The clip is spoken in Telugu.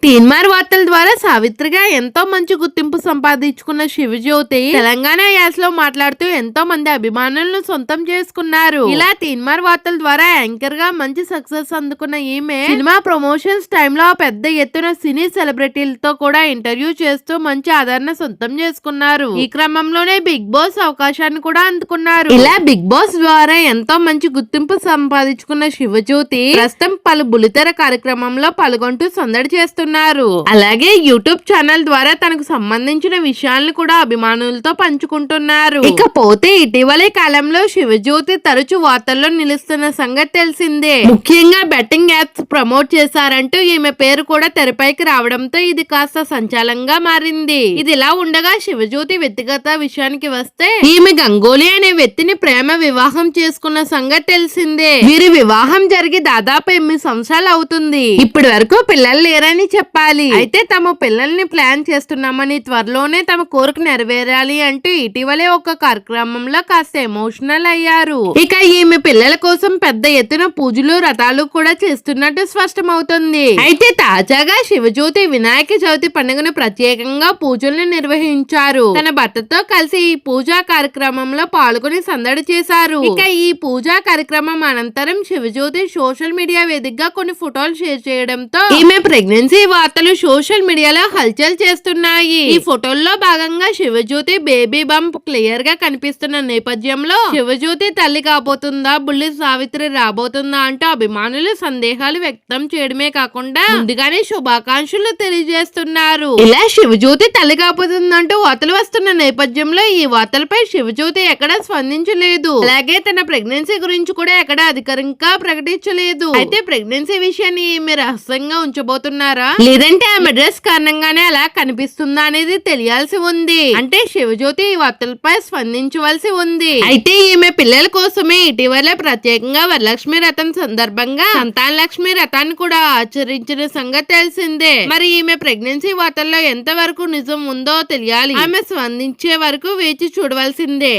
తీన్మార్ వార్తల ద్వారా సావిత్రిగా ఎంతో మంచి గుర్తింపు సంపాదించుకున్న శివజ్యోతి తెలంగాణ యాసలో మాట్లాడుతూ ఎంతో మంది అభిమానులను సొంతం చేసుకున్నారు. ఇలా తీన్మార్ వార్తల ద్వారా యాంకర్ గా మంచి సక్సెస్ అందుకున్న ఈమె సినిమా ప్రమోషన్స్ టైంలో పెద్ద ఎత్తున సినీ సెలబ్రిటీలతో కూడా ఇంటర్వ్యూ చేస్తూ మంచి ఆదరణ సొంతం చేసుకున్నారు. ఈ క్రమంలోనే బిగ్ బాస్ అవకాశాన్ని కూడా అందుకున్నారు. ఇలా బిగ్ బాస్ ద్వారా ఎంతో మంచి గుర్తింపు సంపాదించుకున్న శివజ్యోతి ప్రస్తుతం పలు బుల్లితెర కార్యక్రమంలో పాల్గొంటూ సందడి చేస్తున్నారు. అలాగే యూట్యూబ్ ఛానల్ ద్వారా తనకు సంబంధించిన విషయాలను కూడా అభిమానులతో పంచుకుంటున్నారు. ఇకపోతే ఇటీవలే కాలంలో శివజ్యోతి తరచు వార్తల్లో నిలుస్తున్న సంగతి తెలిసిందే. ముఖ్యంగా బెట్టింగ్ యాప్స్ ప్రమోట్ చేశారంటూ ఈమె పేరు కూడా తెరపైకి రావడంతో ఇది కాస్త సంచలనంగా మారింది. ఇది ఇలా ఉండగా శివజ్యోతి వ్యక్తిగత విషయానికి వస్తే ఈమె గంగోలీ అనే వ్యక్తిని ప్రేమ వివాహం చేసుకున్న సంగతి తెలిసిందే. వీరి వివాహం జరిగి దాదాపు 8 సంవత్సరాలు అవుతుంది. ఇప్పటి వరకు పిల్లలు లేరని చెప్పాలి. అయితే తమ పిల్లల్ని ప్లాన్ చేస్తున్నామని, త్వరలోనే తమ కోరిక నెరవేరాలి అంటూ ఇటీవలే ఒక కార్యక్రమంలో కాస్త ఎమోషనల్ అయ్యారు. ఇక ఈమె పిల్లల కోసం పెద్ద ఎత్తున పూజలు వ్రతాలు కూడా చేస్తున్నట్టు స్పష్టమవుతుంది. అయితే తాజాగా శివజ్యోతి వినాయక చవితి పండుగను ప్రత్యేకంగా పూజలను నిర్వహించారు. తన భర్తతో కలిసి ఈ పూజా కార్యక్రమంలో పాల్గొని సందడి చేశారు. ఇక ఈ పూజా కార్యక్రమం అనంతరం శివజ్యోతి సోషల్ మీడియా వేదికగా కొన్ని ఫోటోలు షేర్ చేయడంతో ఈమె ప్రెగ్నెన్సీ వార్తలు సోషల్ మీడియాలో హల్చల్ చేస్తున్నాయి. ఈ ఫోటోల్లో భాగంగా శివజ్యోతి బేబీ బంప్ క్లియర్ గా కనిపిస్తున్న నేపథ్యంలో శివజ్యోతి తల్లి కాబోతుందా, బుల్లి సావిత్రి రాబోతుందా అంటూ అభిమానులు సందేహాలు వ్యక్తం చేయడమే కాకుండా ముందుగానే శుభాకాంక్షలు తెలియజేస్తున్నారు. ఇలా శివజ్యోతి తల్లి కాబోతుందంటూ వార్తలు వస్తున్న నేపథ్యంలో ఈ వార్తలపై శివజ్యోతి ఎక్కడా స్పందించలేదు. అలాగే తన ప్రెగ్నెన్సీ గురించి కూడా ఎక్కడా అధికారికంగా ప్రకటించలేదు. అయితే ప్రెగ్నెన్సీ విషయాన్ని మీరు రహస్యంగా ఉంచబోతున్నారా, లేదంటే ఆమె డ్రెస్ కారణంగానే అలా కనిపిస్తుందా అనేది తెలియాల్సి ఉంది. అంటే శివజ్యోతి ఈ వార్తలపై స్పందించవలసి ఉంది. అయితే ఈమె పిల్లల కోసమే ఇటీవల ప్రత్యేకంగా వరలక్ష్మి వ్రతం సందర్భంగా సంతాన లక్ష్మి వ్రతాన్ని కూడా ఆచరించిన సంగతి తెలిసిందే. మరి ఈమె ప్రెగ్నెన్సీ వార్తల్లో ఎంత వరకు నిజం ఉందో తెలియాలి. ఆమె స్పందించే వరకు వేచి చూడవలసిందే.